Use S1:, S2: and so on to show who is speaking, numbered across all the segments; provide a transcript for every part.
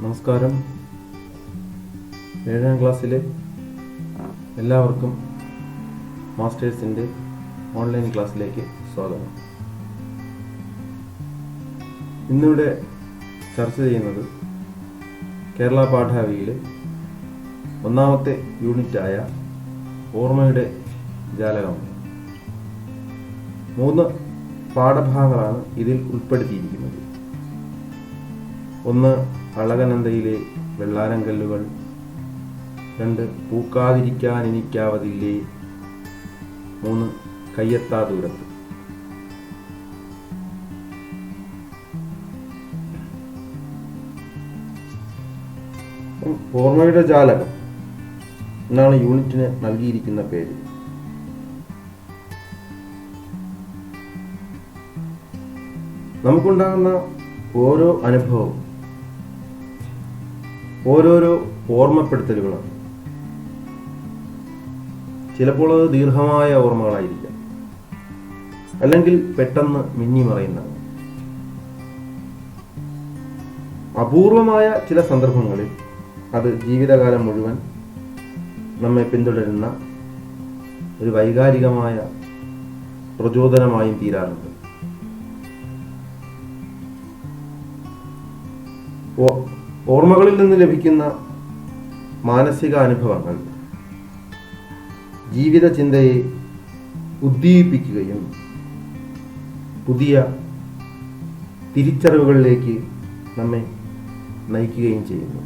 S1: നമസ്കാരം. 7ാം ക്ലാസ്സിലെ എല്ലാവർക്കും മാസ്റ്റേഴ്സിൻ്റെ ഓൺലൈൻ ക്ലാസ്സിലേക്ക് സ്വാഗതം. ഇന്നിവിടെ ചർച്ച ചെയ്യുന്നത് കേരള പാഠാവലിയിലെ 1ാമത്തെ യൂണിറ്റായ ഓർമ്മയുടെ ജാലകമാണ്. 3 പാഠഭാഗങ്ങളാണ് ഇതിൽ ഉൾപ്പെടുത്തിയിരിക്കുന്നത്. 1 അളകനന്ദയിലെ വെള്ളാരം കല്ലുകൾ, 2 പൂക്കാതിരിക്കാനെനിക്കാവതില്ലേ, 3 കയ്യെത്താ ദൂരത്ത്. ഓർമ്മയുടെ ജാലകം എന്നാണ് യൂണിറ്റിന് നൽകിയിരിക്കുന്ന പേര്. നമുക്കുണ്ടാകുന്ന ഓരോ അനുഭവവും ഓരോരോ ഓർമ്മപ്പെടുത്തലുകളാണ്. ചിലപ്പോൾ അത് ദീർഘമായ ഓർമ്മകളായിരിക്കാം, അല്ലെങ്കിൽ പെട്ടെന്ന് മിന്നിമറയുന്നതാണ്. അപൂർവമായ ചില സന്ദർഭങ്ങളിൽ അത് ജീവിതകാലം മുഴുവൻ നമ്മെ പിന്തുടരുന്ന ഒരു വൈകാരികമായ പ്രചോദനമായും തീരാറുണ്ട്. ഓർമ്മകളിൽ നിന്ന് ലഭിക്കുന്ന മാനസിക അനുഭവങ്ങൾ ജീവിത ചിന്തയെ ഉദ്ദീപിക്കുകയും പുതിയ തിരിച്ചറിവുകളിലേക്ക് നമ്മെ നയിക്കുകയും ചെയ്യുന്നു.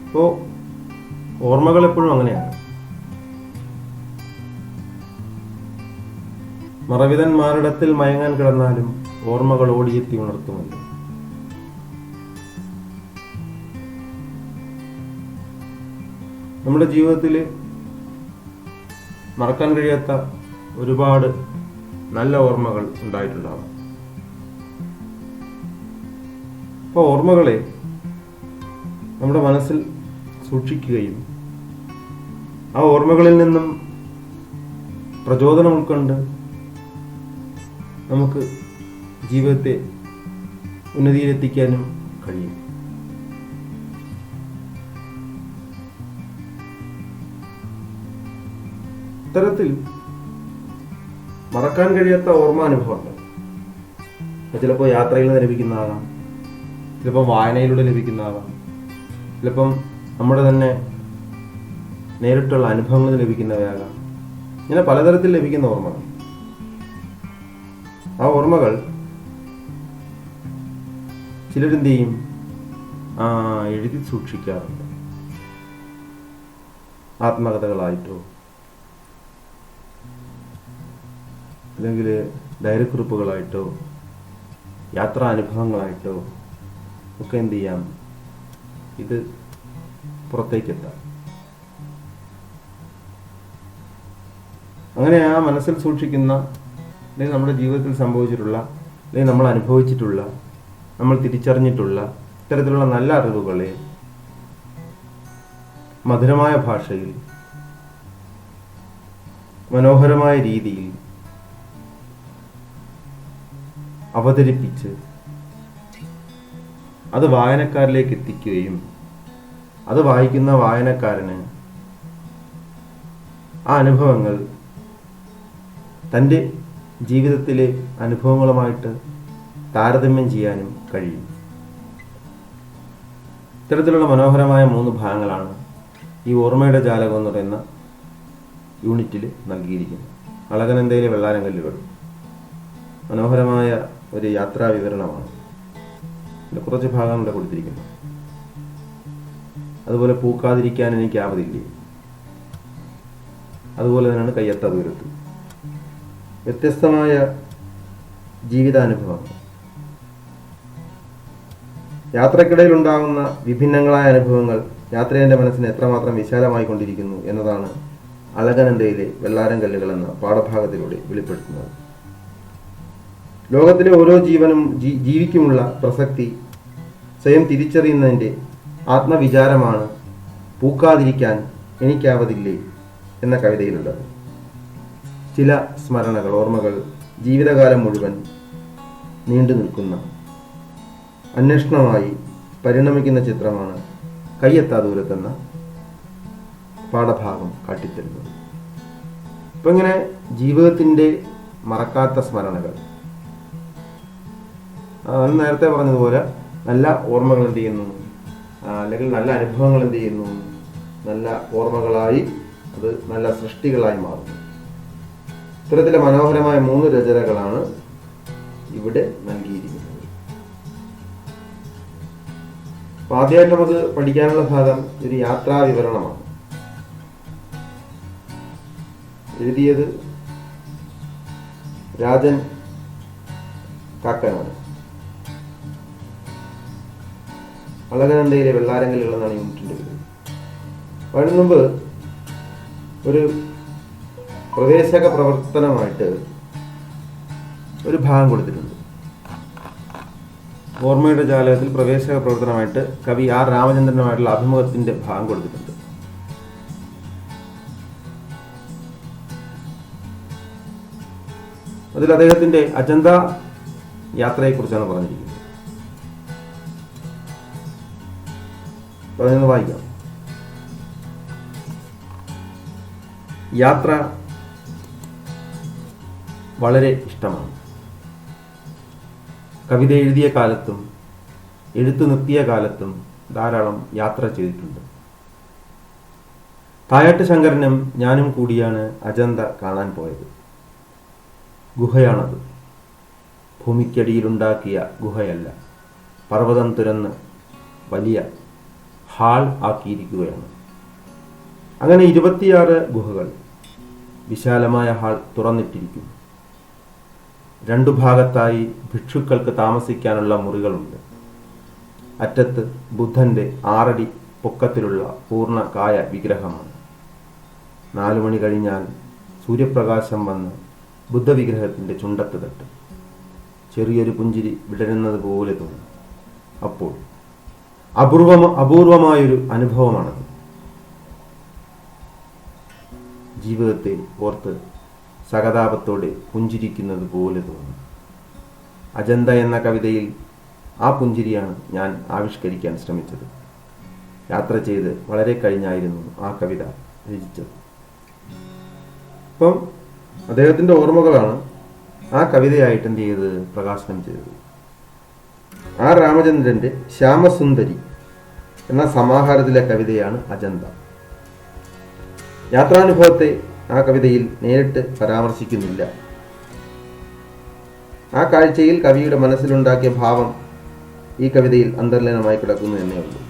S1: അപ്പോൾ ഓർമ്മകൾ എപ്പോഴും അങ്ങനെയാണ്. മറവിതന്മാരിടത്തിൽ മയങ്ങാൻ കിടന്നാലും ഓർമ്മകൾ ഓടിയെത്തി ഉണർത്തുമല്ലോ. നമ്മുടെ ജീവിതത്തിൽ മറക്കാൻ കഴിയാത്ത ഒരുപാട് നല്ല ഓർമ്മകൾ ഉണ്ടായിട്ടുണ്ടാവാം. അപ്പോൾ ഓർമ്മകളെ നമ്മുടെ മനസ്സിൽ സൂക്ഷിക്കുകയും ആ ഓർമ്മകളിൽ നിന്നും പ്രചോദനം ഉൾക്കൊണ്ട് നമുക്ക് ജീവിതത്തെ ഉന്നതിയിലെത്തിക്കാനും കഴിയും. ഇത്തരത്തിൽ മറക്കാൻ കഴിയാത്ത ഓർമ്മാനുഭവങ്ങൾ ചിലപ്പോൾ യാത്രയിൽ നിന്ന് ലഭിക്കുന്നതാകാം, ചിലപ്പോൾ വായനയിലൂടെ ലഭിക്കുന്നതാകാം, ചിലപ്പം നമ്മുടെ തന്നെ നേരിട്ടുള്ള അനുഭവങ്ങളിൽ ലഭിക്കുന്നവയാകാം. ഇങ്ങനെ പലതരത്തിൽ ലഭിക്കുന്ന ഓർമ്മകൾ. ആ ഓർമ്മകൾ ചിലരെന്ത് ചെയ്യും, എഴുതി സൂക്ഷിക്കാറുണ്ട്. ആത്മകഥകളായിട്ടോ അല്ലെങ്കിൽ ഡയറി കുറിപ്പുകളായിട്ടോ യാത്രാ അനുഭവങ്ങളായിട്ടോ ഒക്കെ എന്ത് ചെയ്യാം, ഇത് പുറത്തേക്കെത്താം. അങ്ങനെ ആ മനസ്സിൽ സൂക്ഷിക്കുന്ന അല്ലെങ്കിൽ നമ്മുടെ ജീവിതത്തിൽ സംഭവിച്ചിട്ടുള്ള അല്ലെങ്കിൽ നമ്മൾ അനുഭവിച്ചിട്ടുള്ള നമ്മൾ തിരിച്ചറിഞ്ഞിട്ടുള്ള ഇത്തരത്തിലുള്ള നല്ല അറിവുകളെ മധുരമായ ഭാഷയിൽ മനോഹരമായ രീതിയിൽ അവതരിപ്പിച്ച് അത് വായനക്കാരിലേക്ക് എത്തിക്കുകയും അത് വായിക്കുന്ന വായനക്കാരന് ആ അനുഭവങ്ങൾ തൻ്റെ ജീവിതത്തിലെ അനുഭവങ്ങളുമായിട്ട് താരതമ്യം ചെയ്യാനും കഴിയും. ഇത്തരത്തിലുള്ള മനോഹരമായ 3 ഭാഗങ്ങളാണ് ഈ ഓർമ്മയുടെ ജാലകം എന്ന് പറയുന്ന യൂണിറ്റിൽ നൽകിയിരിക്കുന്നത്. അളകനന്ദയിലെ വെള്ളാരം കല്ലുകൾ മനോഹരമായ ഒരു യാത്രാ വിവരണമാണ്. ഇതിൻ്റെ കുറച്ച് ഭാഗങ്ങളുടെ കൊടുത്തിരിക്കുന്നു. അതുപോലെ പൂക്കാതിരിക്കാൻ എനിക്കാവതില്ലേ, അതുപോലെ തന്നെയാണ് കയ്യെത്താ ദൂരത്ത്. വ്യത്യസ്തമായ ജീവിതാനുഭവങ്ങൾ, യാത്രക്കിടയിൽ ഉണ്ടാകുന്ന വിഭിന്നങ്ങളായ അനുഭവങ്ങൾ യാത്രേൻ്റെ മനസ്സിനെ എത്രമാത്രം വിശാലമായി കൊണ്ടിരിക്കുന്നു എന്നതാണ് അളകനന്ദയിലെ വെള്ളാരം കല്ലുകൾ എന്ന പാഠഭാഗത്തിലൂടെ വെളിപ്പെടുത്തുന്നത്. ലോകത്തിലെ ഓരോ ജീവനും ജീവിക്കുമുള്ള പ്രസക്തി സ്വയം തിരിച്ചറിയുന്നതിൻ്റെ ആത്മവിചാരമാണ് പൂക്കാതിരിക്കാൻ എനിക്കാവതില്ലേ എന്ന കവിതയിലുള്ളത്. ചില സ്മരണകൾ, ഓർമ്മകൾ ജീവിതകാലം മുഴുവൻ നീണ്ടു നിൽക്കുന്ന അന്വേഷണമായി പരിണമിക്കുന്ന ചിത്രമാണ് കയ്യെത്താ ദൂരത്തെന്ന പാഠഭാഗം കാട്ടിത്തരുന്നത്. ഇപ്പം ഇങ്ങനെ ജീവിതത്തിൻ്റെ മറക്കാത്ത സ്മരണകൾ, നേരത്തെ പറഞ്ഞതുപോലെ നല്ല ഓർമ്മകൾ എന്ത് ചെയ്യുന്നു, അല്ലെങ്കിൽ നല്ല അനുഭവങ്ങൾ എന്ത് ചെയ്യുന്നു, നല്ല ഓർമ്മകളായി അത് നല്ല സൃഷ്ടികളായി മാറുന്നു. ഇത്തരത്തിലെ മനോഹരമായ 3 രചനകളാണ് ഇവിടെ നൽകിയിരിക്കുന്നത്. അപ്പോൾ ആദ്യമായിട്ട് നമുക്ക് പഠിക്കാനുള്ള ഭാഗം ഒരു യാത്രാ വിവരണമാണ്. എഴുതിയത് രാജൻ കാക്കനാട്. അളകനന്ദയിലെ വെള്ളാരങ്കലുകളെന്നാണ് യൂണിറ്റിൻ്റെ പേര്. അതിനു മുമ്പ് ഒരു പ്രവേശക പ്രവർത്തനമായിട്ട് ഒരു ഭാഗം കൊടുത്തിട്ടുണ്ട്. ഓർമ്മയുടെ ജാലകത്തിൽ പ്രവേശക പ്രവർത്തനമായിട്ട് കവി ആർ രാമചന്ദ്രനുമായിട്ടുള്ള അഭിമുഖത്തിന്റെ ഭാഗം കൊടുത്തിട്ടുണ്ട്. അതിൽ അദ്ദേഹത്തിന്റെ അജന്ത യാത്രയെക്കുറിച്ചാണ് പറഞ്ഞിരിക്കുന്നത്. അതൊന്ന് വായിക്കാം. യാത്ര വളരെ ഇഷ്ടമാണ്. കവിത എഴുതിയ കാലത്തും എഴുത്തു നിർത്തിയ കാലത്തും ധാരാളം യാത്ര ചെയ്തിട്ടുണ്ട്. തായാട്ട് ശങ്കരനും ഞാനും കൂടിയാണ് അജന്ത കാണാൻ പോയത്. ഗുഹയാണത്. ഭൂമിക്കടിയിലുണ്ടാക്കിയ ഗുഹയല്ല, പർവ്വതം തുരന്ന് വലിയ ഹാൾ ആക്കിയിരിക്കുകയാണ്. അങ്ങനെ 26 ഗുഹകൾ. വിശാലമായ ഹാൾ തുറന്നിട്ടിരിക്കുന്നു. 2 ഭാഗത്തായി ഭിക്ഷുക്കൾക്ക് താമസിക്കാനുള്ള മുറികളുണ്ട്. അറ്റത്ത് ബുദ്ധന്റെ 6 അടി പൊക്കത്തിലുള്ള പൂർണ്ണകായ വിഗ്രഹമാണ്. 4 മണി കഴിഞ്ഞാൽ സൂര്യപ്രകാശം വന്ന് ബുദ്ധവിഗ്രഹത്തിന്റെ ചുണ്ടത്ത് തട്ടും. ചെറിയൊരു പുഞ്ചിരി വിടരുന്നത് പോലെ തോന്നും. അപ്പോൾ അപൂർവമായൊരു അനുഭവമാണത്. ജീവിതത്തെ ഓർത്ത് സഹതാപത്തോടെ പുഞ്ചിരിക്കുന്നത് പോലെ തോന്നും. അജന്ത എന്ന കവിതയിൽ ആ പുഞ്ചിരിയാണ് ഞാൻ ആവിഷ്കരിക്കാൻ ശ്രമിച്ചത്. യാത്ര ചെയ്ത് വളരെ കഴിഞ്ഞായിരുന്നു ആ കവിത രചിച്ചത്. അപ്പം അദ്ദേഹത്തിൻ്റെ ഓർമ്മകളാണ് ആ കവിതയായിട്ട് എന്ത് ചെയ്ത് പ്രകാശനം ചെയ്തത്. ആർ രാമചന്ദ്രന്റെ ശ്യാമസുന്ദരി എന്ന സമാഹാരത്തിലെ കവിതയാണ് അജന്ത. യാത്രാനുഭവത്തെ ആ കവിതയിൽ നേരിട്ട് പരാമർശിക്കുന്നില്ല. ആ കാഴ്ചയിൽ കവിയുടെ മനസ്സിലുണ്ടാക്കിയ ഭാവം ഈ കവിതയിൽ അന്തർലീനമായി കിടക്കുന്നു എന്നേ ഉള്ളൂ.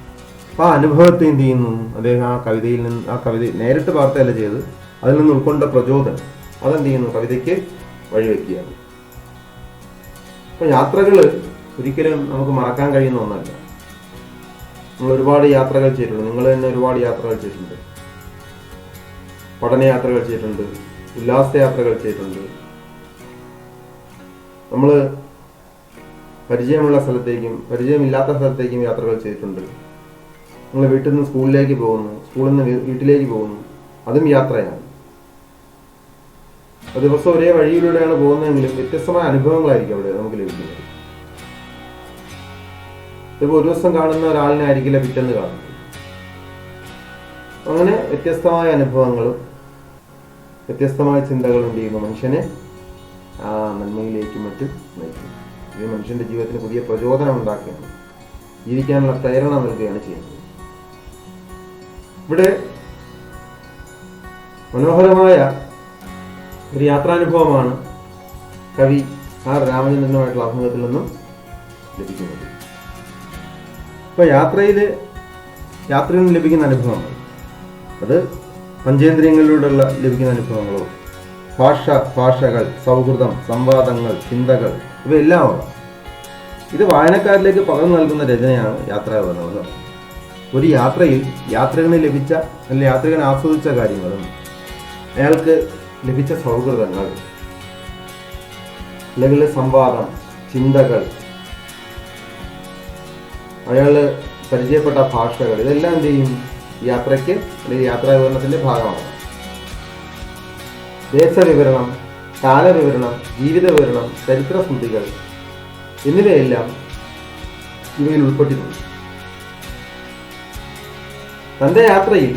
S1: അപ്പോൾ ആ അനുഭവത്തെ എന്ത് ചെയ്യുന്നു അദ്ദേഹം ആ കവിതയിൽ നിന്ന്, ആ കവിത നേരിട്ട് വാർത്തയല്ല ചെയ്ത് അതിൽ നിന്ന് ഉൾക്കൊണ്ട പ്രചോദനം അതെന്ത് ചെയ്യുന്നു കവിതയ്ക്ക് വഴിവെക്കുകയാണ്. അപ്പോൾ യാത്രകൾ ഒരിക്കലും നമുക്ക് മറക്കാൻ കഴിയുന്ന ഒന്നല്ല. നമ്മൾ ഒരുപാട് യാത്രകൾ ചെയ്തിട്ടുണ്ട്. നിങ്ങൾ തന്നെ ഒരുപാട് യാത്രകൾ ചെയ്തിട്ടുണ്ട്. പഠനയാത്രകൾ ചെയ്തിട്ടുണ്ട്, ഉല്ലാസയാത്രകൾ ചെയ്തിട്ടുണ്ട്. നമ്മൾ പരിചയമുള്ള സ്ഥലത്തേക്കും പരിചയമില്ലാത്ത സ്ഥലത്തേക്കും യാത്രകൾ ചെയ്തിട്ടുണ്ട്. നിങ്ങൾ വീട്ടിൽ നിന്ന് സ്കൂളിലേക്ക് പോകുന്നു, സ്കൂളിൽ നിന്ന് വീട്ടിലേക്ക് പോകുന്നു, അതും യാത്രയാണ്. ദിവസം ഒരേ വഴിയിലൂടെയാണ് പോകുന്നതെങ്കിലും വ്യത്യസ്തമായ അനുഭവങ്ങളായിരിക്കും അവിടെ നമുക്ക് ലഭിക്കുന്നത്. ചിലപ്പോൾ ഒരു ദിവസം കാണുന്ന ഒരാളിനെ ആയിരിക്കില്ല പിറ്റേന്ന് കാണുന്നത്. അങ്ങനെ വ്യത്യസ്തമായ അനുഭവങ്ങളും വ്യത്യസ്തമായ ചിന്തകളും എന്ത് ചെയ്യുന്നു മനുഷ്യനെ ആ നന്മയിലേക്കും മറ്റും നയിക്കുന്നു. ഇത് മനുഷ്യന്റെ ജീവിതത്തിന് പുതിയ പ്രചോദനം ഉണ്ടാക്കുകയാണ്, ജീവിക്കാനുള്ള പ്രേരണ നൽകുകയാണ് ചെയ്യുന്നത്. ഇവിടെ മനോഹരമായ ഒരു യാത്രാനുഭവമാണ് കവി ആർ രാമചന്ദ്രനുമായിട്ടുള്ള അഭിമുഖത്തിൽ നിന്നും ലഭിക്കുന്നത്. ഇപ്പൊ യാത്രയിൽ നിന്ന് ലഭിക്കുന്ന അനുഭവങ്ങൾ അത് പഞ്ചേന്ദ്രിയങ്ങളിലൂടെയുള്ള ലഭിക്കുന്ന അനുഭവങ്ങളോ ഭാഷകൾ, സൗഹൃദം, സംവാദങ്ങൾ, ചിന്തകൾ ഇവയെല്ലാം ആവാം. ഇത് വായനക്കാരിലേക്ക് പകർന്നു നൽകുന്ന രചനയാണ് യാത്രാവിവരണം. ഒരു യാത്രികന് ലഭിച്ച അല്ലെങ്കിൽ യാത്രികൻ ആസ്വദിച്ച കാര്യങ്ങളും അയാൾക്ക് ലഭിച്ച സൗഹൃദങ്ങൾ അല്ലെങ്കിൽ സംവാദം, ചിന്തകൾ, അയാൾ പരിചയപ്പെട്ട ഭാഷകൾ ഇതെല്ലാം എന്ത് ചെയ്യും യാത്രയ്ക്ക് അല്ലെങ്കിൽ യാത്രാവിവരണത്തിന്റെ ഭാഗമാണ്. ദേശവിവരണം, കാലവിവരണം, ജീവിത വിവരണം, ചരിത്ര സ്മൃതികൾ എന്നിവയെല്ലാം ഇവയിൽ ഉൾപ്പെട്ടിട്ടുണ്ട്. തൻ്റെ യാത്രയിൽ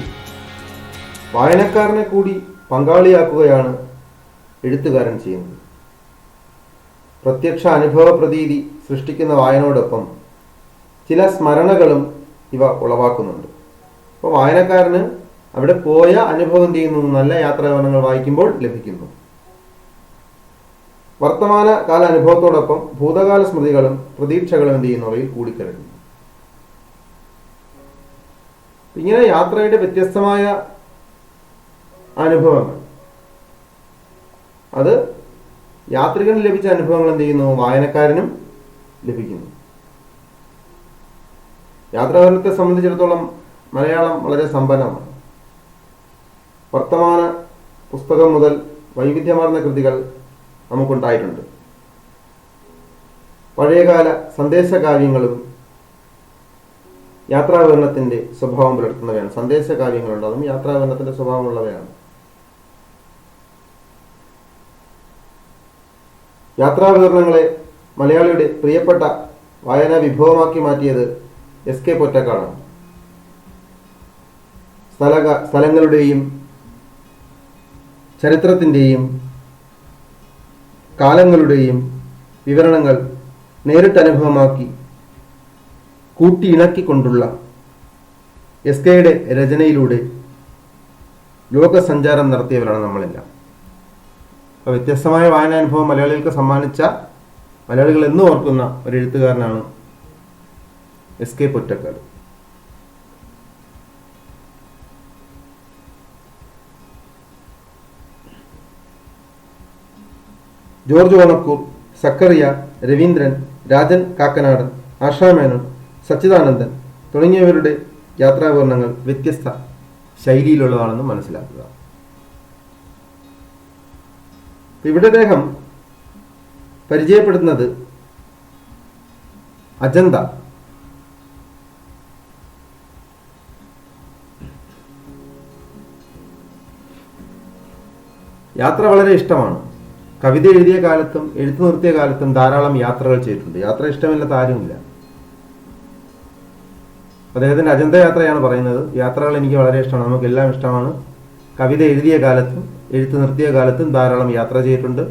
S1: വായനക്കാരനെ കൂടി പങ്കാളിയാക്കുകയാണ് എഴുത്തുകാരൻ ചെയ്യുന്നത്. പ്രത്യക്ഷ അനുഭവ പ്രതീതി സൃഷ്ടിക്കുന്ന വായനയോടൊപ്പം ചില സ്മരണകളും ഇവ ഉളവാക്കുന്നുണ്ട്. അപ്പോൾ വായനക്കാരന് അവിടെ പോയ അനുഭവം ചെയ്യുന്നു, നല്ല യാത്രാവിവരണങ്ങൾ വായിക്കുമ്പോൾ ലഭിക്കുന്നു. വർത്തമാന കാല അനുഭവത്തോടൊപ്പം ഭൂതകാല സ്മൃതികളും പ്രതീക്ഷകളും എന്ത് ചെയ്യുന്നവയിൽ കൂടിക്കലരുന്നു. ഇങ്ങനെ യാത്രയുടെ വ്യത്യസ്തമായ അനുഭവങ്ങൾ, അത് യാത്രികന് ലഭിച്ച അനുഭവങ്ങൾ എന്ത് ചെയ്യുന്നു, വായനക്കാരനും ലഭിക്കുന്നു. യാത്രാവിവരണത്തെ സംബന്ധിച്ചിടത്തോളം മലയാളം വളരെ സമ്പന്നമാണ്. വർത്തമാന പുസ്തകം മുതൽ വൈവിധ്യമാർന്ന കൃതികൾ നമുക്കുണ്ടായിട്ടുണ്ട്. പഴയകാല സന്ദേശകാവ്യങ്ങളും യാത്രാവിവരണത്തിന്റെ സ്വഭാവം പുലർത്തുന്നവയാണ്. സന്ദേശകാവ്യങ്ങളുണ്ട്, അതും യാത്രാവിവരണത്തിന്റെ സ്വഭാവമുള്ളവയാണ്. യാത്രാവിവരണങ്ങളെ മലയാളിയുടെ പ്രിയപ്പെട്ട വായനാ വിഭവമാക്കി മാറ്റിയത് എസ്.കെ. പൊറ്റക്കാടാണ്. സ്ഥലങ്ങളുടെയും ചരിത്രത്തിൻ്റെയും കാലങ്ങളുടെയും വിവരണങ്ങൾ നേരിട്ട് അനുഭവമാക്കി കൂട്ടിയിണക്കിക്കൊണ്ടുള്ള എസ്.കെയുടെ രചനയിലൂടെ ലോകസഞ്ചാരം നടത്തിയവരാണ് നമ്മളെല്ലാം. അപ്പോൾ വ്യത്യസ്തമായ വായനാനുഭവം മലയാളികൾക്ക് സമ്മാനിച്ച, മലയാളികൾ എന്നും ഓർക്കുന്ന ഒരു എഴുത്തുകാരനാണ് എസ്.കെ. പൊറ്റക്കാട്. ജോർജ് ഓണക്കൂർ, സക്കറിയ, രവീന്ദ്രൻ, രാജൻ കാക്കനാടൻ, ആശാമേനോൻ, സച്ചിദാനന്ദൻ തുടങ്ങിയവരുടെ യാത്രാവിവരണങ്ങൾ വ്യത്യസ്ത ശൈലിയിലുള്ളതാണെന്ന് മനസ്സിലാക്കുക. ഇവിടെ അദ്ദേഹം പരിചയപ്പെടുത്തുന്നത് അജന്ത. യാത്ര വളരെ ഇഷ്ടമാണ്. കവിത എഴുതിയ കാലത്തും എഴുത്തു നിർത്തിയ കാലത്തും ധാരാളം യാത്രകൾ ചെയ്തിട്ടുണ്ട്. യാത്ര ഇഷ്ടമില്ലാത്ത ആരുമില്ല. അദ്ദേഹത്തിന്റെ അജന്ത യാത്രയാണ് പറയുന്നത്. യാത്രകൾ എനിക്ക് വളരെ ഇഷ്ടമാണ്, നമുക്കെല്ലാം ഇഷ്ടമാണ്. കവിത എഴുതിയ കാലത്തും എഴുത്തു നിർത്തിയ കാലത്തും ധാരാളം യാത്ര ചെയ്തിട്ടുണ്ട്.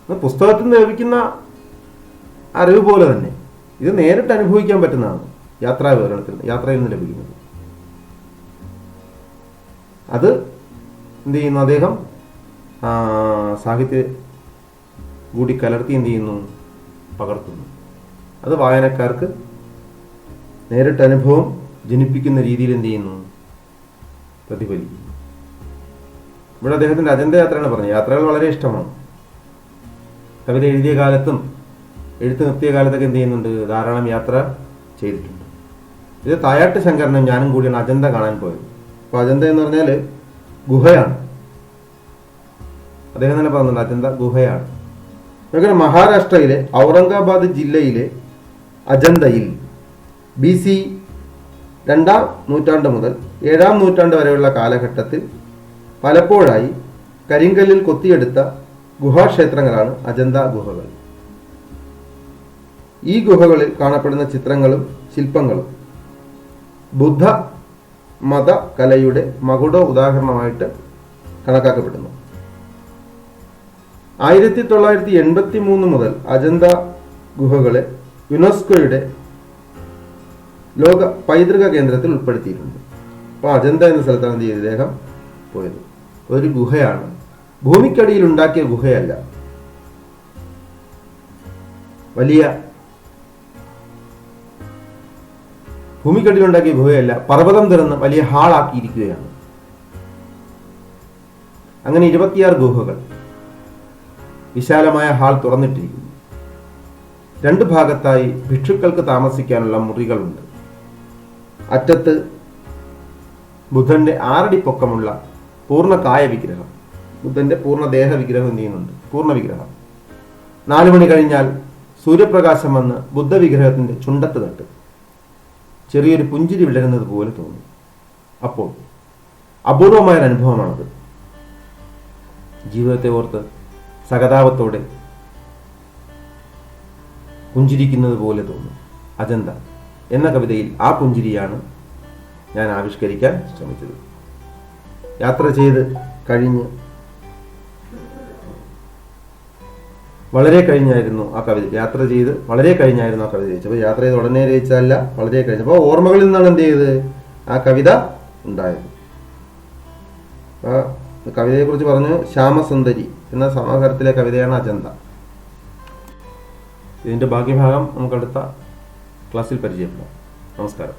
S1: പുസ്തകത്തിൽ നിന്ന് ലഭിക്കുന്ന അറിവ് പോലെ തന്നെ ഇത് നേരിട്ട് അനുഭവിക്കാൻ പറ്റുന്നതാണ് യാത്രയിൽ നിന്ന് ലഭിക്കുന്നത്. അത് എന്ത് ചെയ്യുന്നു, അദ്ദേഹം സാഹിത്യ കൂടി കലർത്തി എന്ത് ചെയ്യുന്നു, പകർത്തുന്നു. അത് വായനക്കാർക്ക് നേരിട്ട് അനുഭവം ജനിപ്പിക്കുന്ന രീതിയിൽ എന്ത് ചെയ്യുന്നു, പ്രതിഫലിക്കുന്നു. ഇവിടെ അദ്ദേഹത്തിന്റെ അജന്ത യാത്രയാണ് പറഞ്ഞത്. യാത്രകൾ വളരെ ഇഷ്ടമാണ്. കവിത എഴുതിയ കാലത്തും എഴുത്ത് നിർത്തിയ കാലത്തൊക്കെ എന്ത് ചെയ്യുന്നുണ്ട്, ധാരാളം യാത്ര ചെയ്തിട്ടുണ്ട്. ഇത് തായാട്ട് ശങ്കരനും ഞാനും കൂടിയാണ് അജന്ത കാണാൻ പോയത്. അപ്പോൾ അജന്ത എന്ന് പറഞ്ഞാൽ ഗുഹയാണ്. അദ്ദേഹം തന്നെ പറഞ്ഞിട്ടുണ്ട്, അജന്ത ഗുഹയാണ്. അതുപോലെ മഹാരാഷ്ട്രയിലെ ഔറംഗാബാദ് ജില്ലയിലെ അജന്തയിൽ BC 2ാം നൂറ്റാണ്ട് മുതൽ 7ാം നൂറ്റാണ്ട് വരെയുള്ള കാലഘട്ടത്തിൽ പലപ്പോഴായി കരിങ്കല്ലിൽ കൊത്തിയെടുത്ത ഗുഹാക്ഷേത്രങ്ങളാണ് അജന്ത ഗുഹകൾ. ഈ ഗുഹകളിൽ കാണപ്പെടുന്ന ചിത്രങ്ങളും ശില്പങ്ങളും ബുദ്ധ മത കലയുടെ മകുട ഉദാഹരണമായിട്ട് കണക്കാക്കപ്പെടുന്നു. 1983 മുതൽ അജന്ത ഗുഹകളെ യുനെസ്കോയുടെ ലോക പൈതൃക കേന്ദ്രത്തിൽ ഉൾപ്പെടുത്തിയിട്ടുണ്ട്. അപ്പോൾ അജന്ത എന്ന സ്ഥലത്താണ് എന്ത് ചെയ്ത് ഇദ്ദേഹം പോയത്. ഒരു ഗുഹയാണ്, ഭൂമിക്കടിയിൽ ഉണ്ടാക്കിയ ഗുഹയല്ല, വലിയ ഭൂമിക്കടിയിൽ ഉണ്ടാക്കിയ ഗുഹയല്ല, പർവ്വതം തുറന്ന് വലിയ ഹാളാക്കിയിരിക്കുകയാണ്. അങ്ങനെ 26 ഗുഹകൾ, വിശാലമായ ഹാൾ തുറന്നിട്ടിരിക്കുന്നു. 2 ഭാഗത്തായി ഭിക്ഷുക്കൾക്ക് താമസിക്കാനുള്ള മുറികളുണ്ട്. അറ്റത്ത് ബുദ്ധന്റെ 6 അടി പൊക്കമുള്ള പൂർണ്ണകായ വിഗ്രഹം, ബുദ്ധന്റെ പൂർണ്ണ ദേഹ വിഗ്രഹം എന്ത് ചെയ്യുന്നുണ്ട്, പൂർണ്ണ വിഗ്രഹം. 4 മണി കഴിഞ്ഞാൽ സൂര്യപ്രകാശം വന്ന് ബുദ്ധ വിഗ്രഹത്തിന്റെ ചുണ്ടത്ത് തട്ട് ചെറിയൊരു പുഞ്ചിരി വിടരുന്നത് പോലെ തോന്നും. അപ്പോൾ അപൂർവമായൊരു അനുഭവമാണത്. ജീവിതത്തെ ഓർത്ത് സഹതാപത്തോടെ പുഞ്ചിരിക്കുന്നത് പോലെ തോന്നും. അജന്ത എന്ന കവിതയിൽ ആ പുഞ്ചിരിയാണ് ഞാൻ ആവിഷ്കരിക്കാൻ ശ്രമിച്ചത്. യാത്ര ചെയ്ത് കഴിഞ്ഞ് വളരെ കഴിഞ്ഞായിരുന്നു ആ കവിത രചിച്ചത്. അപ്പോൾ യാത്ര ചെയ്ത് ഉടനെ രചിച്ചതല്ല, വളരെ കഴിഞ്ഞു. അപ്പോൾ ഓർമ്മകളിൽ നിന്നാണ് എന്ത് ചെയ്തത്, ആ കവിത ഉണ്ടായത്. കവിതയെക്കുറിച്ച് പറഞ്ഞു. ശ്യാമസുന്ദരി എന്ന സമാഹാരത്തിലെ കവിതയാണ് അജന്ത. ഇതിൻ്റെ ബാക്കി ഭാഗം നമുക്ക് അടുത്ത ക്ലാസ്സിൽ പരിചയപ്പെടാം. നമസ്കാരം.